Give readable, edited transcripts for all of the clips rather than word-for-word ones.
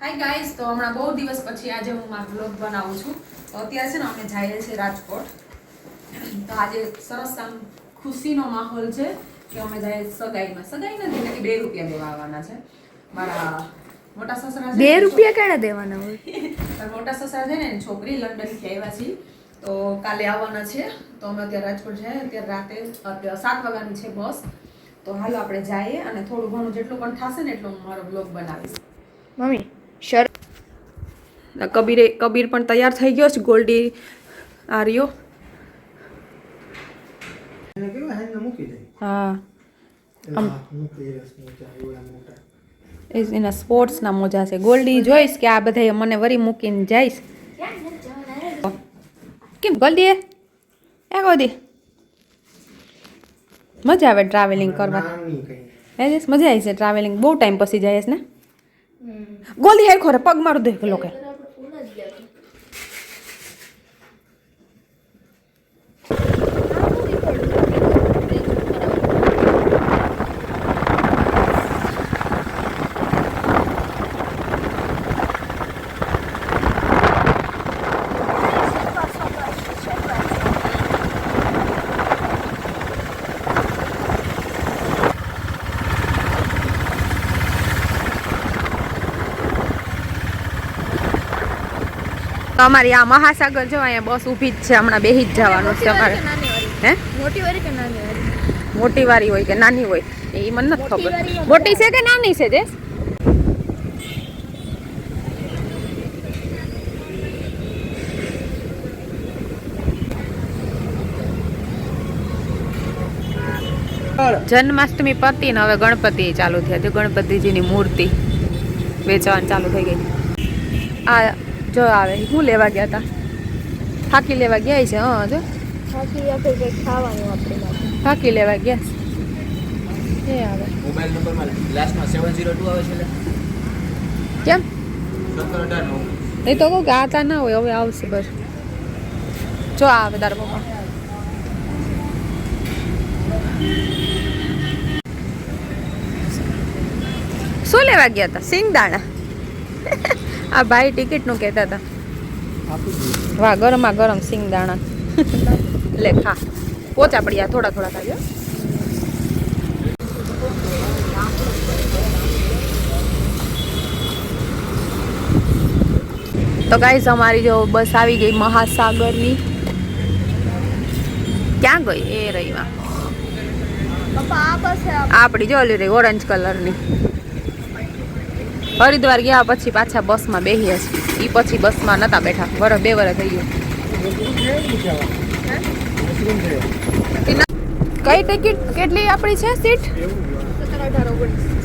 Hi guys, તો હમણાં બહુ દિવસ પછી આજે હું મારો બ્લોગ બનાવું છું. તો અત્યારે છે ને અમે જઈએ છીએ રાજકોટ. તો આજે સરસ આમ ખુશીનો માહોલ છે કે અમે જઈએ સગાઈમાં. સગાઈ નથી એટલે કે 2 રૂપિયા દેવા આવવાના છે. મારા મોટા સસરા છે. 2 રૂપિયા કેણે દેવાના હોય? મોટા સસરા છે ને છોકરી લંડનથી આવ્યા છે. તો કાલે આવવાના છે. તો અમે અત્યારે રાજકોટ જઈએ. અત્યારે રાતે 7 વાગ્યાની છે બસ. તો હાલો આપણે જઈએ અને થોડું ઘણું જેટલું પણ થશે ને એટલું હું મારો બ્લોગ બનાવીશ. મમ્મી કબીર પણ તૈયાર થઈ ગયો છે. ગોલ્ડી આર્યો હા એના સ્પોર્ટ્સના મોજા છે. ગોલ્ડી જોઈશ કે આ બધા મને વરી મૂકીને જઈશ. કેમ ગોલ્ડી એ ગોદી મજા આવે ટ્રાવેલિંગ કરવા? મજા આવી છે ટ્રાવેલિંગ. બહુ ટાઈમ પછી જાય છે ને ગોલ્ડી. હેર ખોરે પગ મારું દે લોકો. અમારી આ મહાસાગર જો અહીંયા બસ ઊભી જ છે. હમણાં બેહી જ જવાનું છે અમારે. હે મોટી વાળી કે નાની વાળી? મોટી વાળી હોય કે નાની હોય એ મને નથી ખબર. મોટી છે કે નાની છે દેશ? જન્માષ્ટમી પતી ને હવે ગણપતિ ચાલુ થયા છે. ગણપતિજીની મૂર્તિ વેચવાનું ચાલુ થઈ ગઈ. આ જો આવે હું લેવા ગયા હતા. ફાકી લેવા ગયા છે. હા જો ફાકી લેવા ગયા છે. એ આવે મોબાઈલ નંબરમાં લાસ્ટમાં 702 આવે છે. કેમ 1718 એ તો કહું કે આતા ના હોય. હવે આવશે બસ. જો આવે તાર પપ્પા. શું લેવા ગયા હતા? સિંગદાણા. આ ભાઈ ટિકિટનું કહેતા હતા. વાહ, ગરમા ગરમ સિંગદાણા. લે ખા. પોચા પડ્યા થોડા થોડા ખાજો. તો ગાઈસ અમારી જો બસ આવી ગઈ મહાસાગરની. ક્યાં ગઈ? એ રહીમાં આપણી જો ઓલી રહી ઓરેન્જ કલરની. હરિદ્વાર ગયા પછી પાછા બસમાં બેહીએ છીએ. એ પછી બસમાં નતા બેઠા. 2 વર્ષ થઈ ગયું. કઈ ટિકિટ કેટલી આપણી છે સીટ?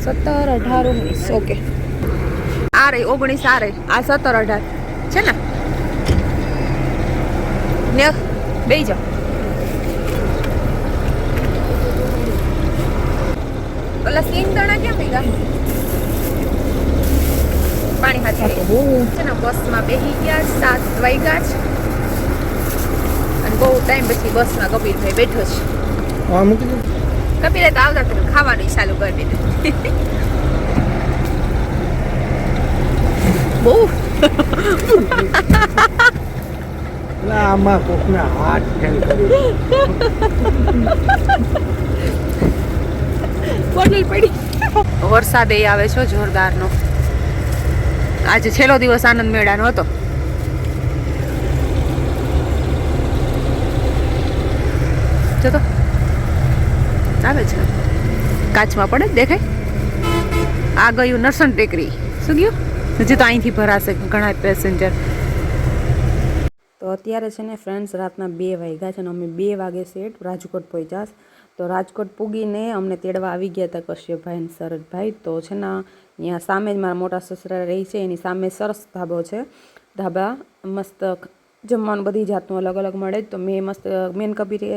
17, 18, 19. ઓકે. આ રહી 19. આ રહી આ 17, 18 છે ને બેહી જાઓ. ઓલા સિંગદાણા ક્યાં ભેગા? પાણી હાથે છે ને બસમાં બેસી ગયા. 7 વાગ્યા છે અને બહુ ટાઈમ પછી બસમાં કબીરભાઈ બેઠો છે. કબીરે તો આવતા ખાવાનું ચાલુ કરી દીધું. બહુ આમાં કોકના હાથ ફેલ બોટલ પડી. વરસાદ એ આવે છે જોરદારનો. આજે છેલ્લો દિવસ આનંદ મેળાનો હતો. જો તો આવે છે કાચમાં પડે દેખાય. આ ગયું નરસણ ટેકરી. શું ગયું? હજી તો અહીંથી ભરાશે ઘણા પેસેન્જર. તો અત્યારે છે ને ફ્રેન્ડ્સ રાતના 2 વાગ્યા છે ને અમે 2 વાગે સેટ રાજકોટ પહોંચ્યા. તો રાજકોટ પૂગીને અમને તેડવા આવી ગયા હતા કશ્યપભાઈ અને શરદભાઈ. તો છે ને અહીંયા સામે જ મારા મોટા સસરા રહી છે. એની સામે સરસ ધાબો છે. ધાબા મસ્ત જમવાનું બધી જાતનું અલગ અલગ મળે. તો મેં મસ્ત મેન કબીરે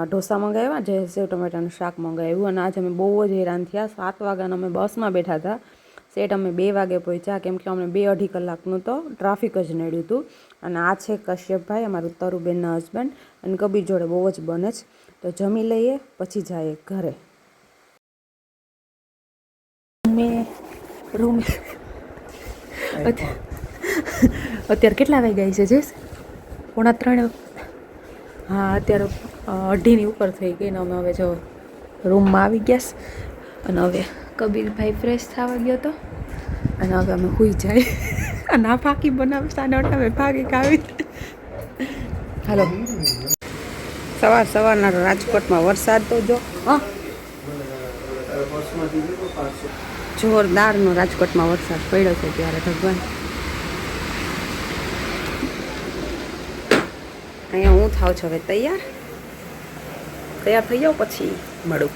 ઢોસા મંગાવ્યા. જે સેવ ટમેટાનું શાક મંગાવ્યું. અને આજે અમે બહુ જ હેરાન થયા. 7 વાગ્યાના અમે બસમાં બેઠા હતા. સેટ અમે 2 વાગે પહોંચ્યા કેમ કે અમને 2-2.5 કલાકનું તો ટ્રાફિક જ નડ્યું હતું. અને આ છે કશ્યપભાઈ, અમારું તરુબેનના હસબન્ડ. અને કબીર જોડે બહુ જ બને છે. તો જમી લઈએ પછી જઈએ ઘરે. રૂમે અત્યારે કેટલા વાગ્યા છે જઈશ? 2:45. હા અત્યારે 2:30 ઉપર થઈ ગઈ ને અમે હવે જો રૂમમાં આવી ગયા અને હવે કબીરભાઈ ફ્રેશ થવા ગયો હતો અને હવે અમે સૂઈ જાય અને આ ફાકી બનાવે સાડા ફાકી ખાવી. હાલો સવારના રાજકોટમાં વરસાદ તો જો હા જોરદારનો રાજકોટમાં વરસાદ પડ્યો છે ત્યારે ભગવાન. અહીંયા હું થાવ છું હવે તૈયાર થઈ જાઉં પછી મળું.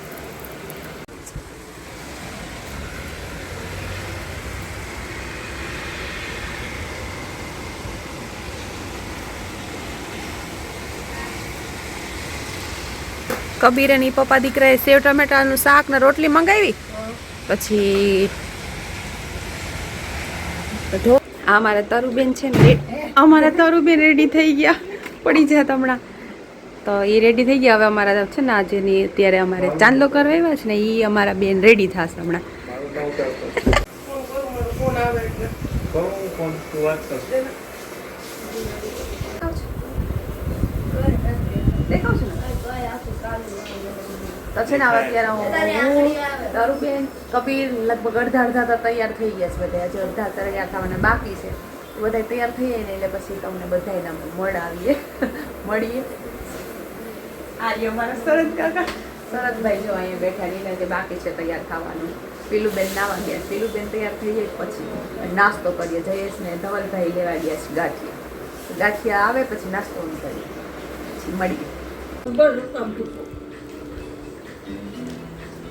કબીર અને પપ્પા દીકરાએ સેવ ટમેટાનું શાક ને રોટલી મંગાવી. પછી અમારા તરુબેન છે ને અમારા તરુબેન રેડી થઈ ગયા પડી જાય હમણાં તો એ રેડી થઈ ગયા. હવે અમારા છે ને આજે અત્યારે અમારે ચાંદલો કરવા આવ્યા છે ને એ અમારા બેન રેડી થશે હમણાં. તો છે ને હવે અત્યારે હું તરુબેન કબીર લગભગ અડધા તો તૈયાર થઈ ગયા છે બધા. હજી અડધા તૈયાર થવાના બાકી છે. બધા તૈયાર થઈ જાય ને એટલે પછી તમને બધાને મળીએ. આજે અમારા શરદ કાકા શરદભાઈ જો અહીંયા બેઠા લીલા જે બાકી છે તૈયાર થવાનું. પીલુબેન નાવા ગયા. પીલુબેન તૈયાર થઈ જાય પછી નાસ્તો કરીએ. જયેશ ને ધવલભાઈ લેવા ગયા છે ગાંઠિયા આવે પછી નાસ્તો કરીએ પછી મળીએ.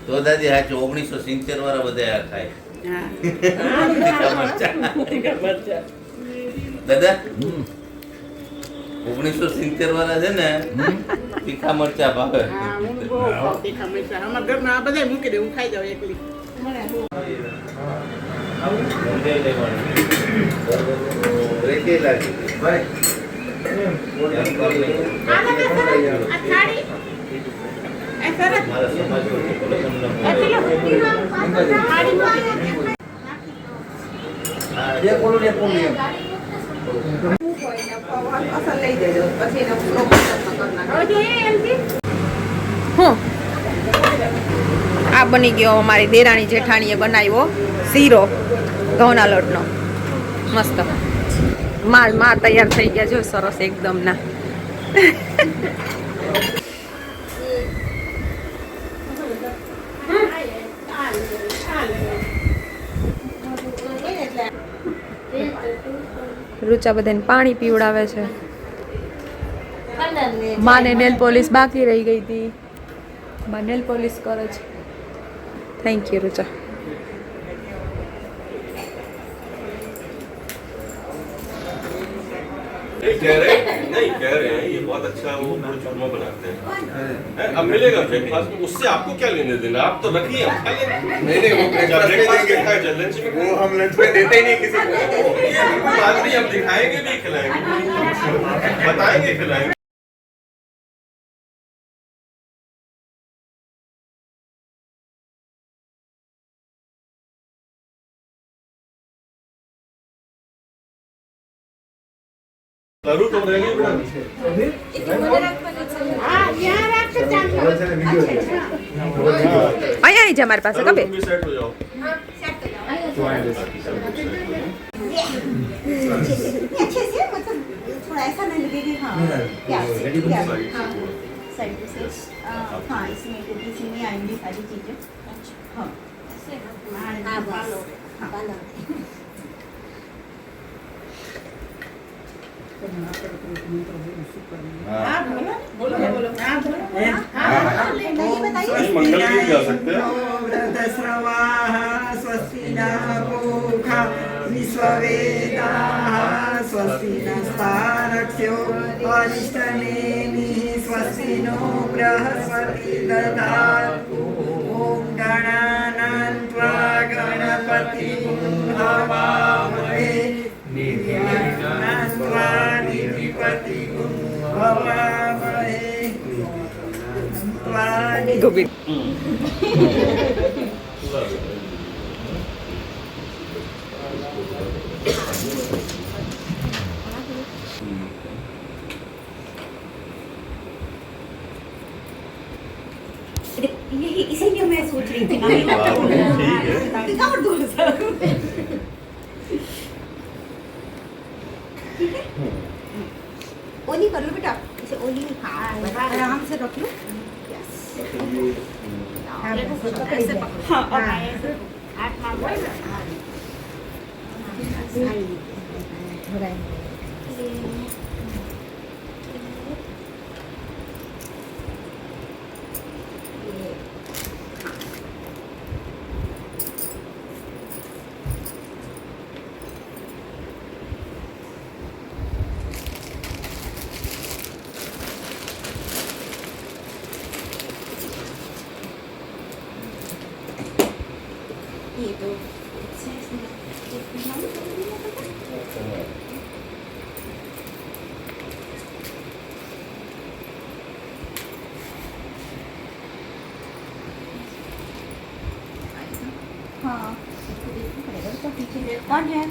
તો દાદી હા 1970 વાળા બધા ખાય. દાદા 1970 વાળા છે ને તીખા મરચા ભાવે. આ બની ગયો અમારી દેરાણી જેઠાણીએ બનાવ્યો શીરો ઘઉંના લોટનો મસ્ત. માં તૈયાર થઈ ગયા જો સરસ એકદમ ના. રૂચા બધાને પાણી પીવડાવે છે. માને નેલ પોલિશ બાકી રહી ગઈ હતી. માં નેલ પોલિશ કરે છે. Thank you Rucha. कह रहे नहीं कह रहे हैं ये बहुत अच्छा वो चूरमा बनाते हैं. अब मिलेगा ब्रेकफास्ट में उससे आपको क्या लेने देना. आप तो रखिए हम खा लेंगे. नहीं वो ब्रेकफास्ट के खाए लंच में वो हम लंच में देते ही नहीं किसी को. बात नहीं हम दिखाएंगे नहीं खिलाएंगे बताएंगे खिलाएंगे. जरूर तो रहेंगे અહીંયા આવી જા મારી પાસે કબે. सेट हो जाओ. अच्छे से मतलब थोड़ा ऐसा नहीं लगेगी. हाँ प्यार से साइड से हाँ इसमें कुकीज में आएंगी सारी चीजें. हाँ मंगल गीत गा सकते हैं. स्वस्ति न पूषा विश्ववेदाः स्वस्ति नस्तारक्ष्यो अरिष्टनेमिः स्वस्ति नो बृहस्पति ददातु. ॐ गणानां त्वा गणपतिं हवामहे निर्विघ्नं त्वा निर्विपतिं हवामहे. કબીર यही इसीलिए मैं सोच रही थी ना दिखाओ दो ठीक है ओली कर लो बेटा इसे ओली हाँ आराम से रख लो हाँ ये तो हाँ पीछे कौन है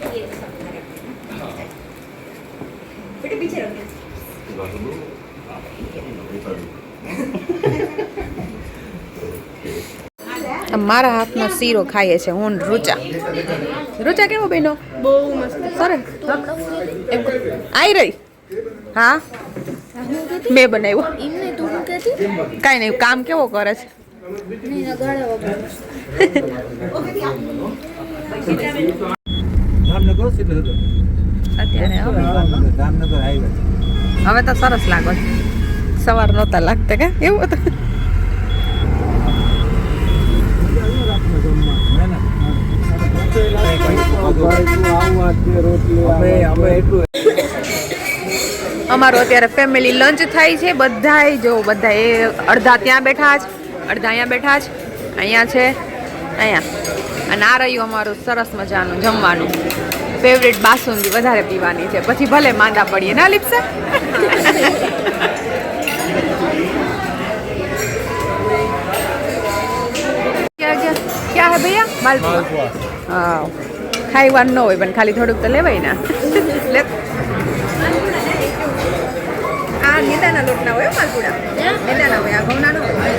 ये सब बेटे पीछे रखिए મારા હાથનો શીરો ખાઈએ છે હું રૂચા રૂચા કેવો બન્યો બહુ મસ્ત સરસ આઈ રહી હા મેં બનાવ્યો એમને તું શું કહેતી કાંઈ નહીં કામ કેવો કરે છે નહીં ગળે વગર જામનગર સીધો અત્યારે જામનગર હાઈવે હવે તો સરસ લાગો છે સવાર નહોતા લાગતા કે એવું હતું અમારો અત્યારે ફેમિલી લંચ થાય છે બધાય જો બધા એ અડધા ત્યાં બેઠા જ અડધા અહીંયા બેઠા જ અહીંયા છે અહીંયા અને આ રહ્યું અમારું સરસ મજાનું જમવાનું ફેવરેટ બાસુંદી વધારે પીવાની છે પછી ભલે માંદા પડીએ ના લિપ્સા क्या है भैया मालपुआ हाँ खाईવાનું ન હોય પણ ખાલી થોડુંક તો લેવાય ને લે આ મેદાના લોટના હોય માલપુડા મેદાના હોય આ ઘઉંના ન હોય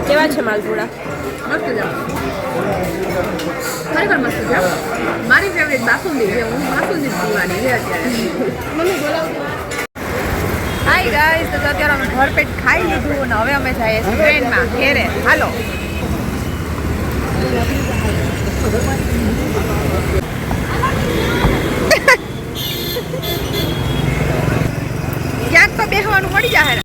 કેવા છે માલપુડા મસ્ત છે ખરેખર મસ્ત છે મારી ફેવરેટ બાસુંદી છે હું બાસુંદી પીવાની છે અત્યારે મમ્મી બોલાવું હાય ગાઈસ તો અત્યારે અમે ભરપેટ ખાઈ લીધું અને હવે અમે જઈએ છીએ ટ્રેનમાં ઘેરે હાલો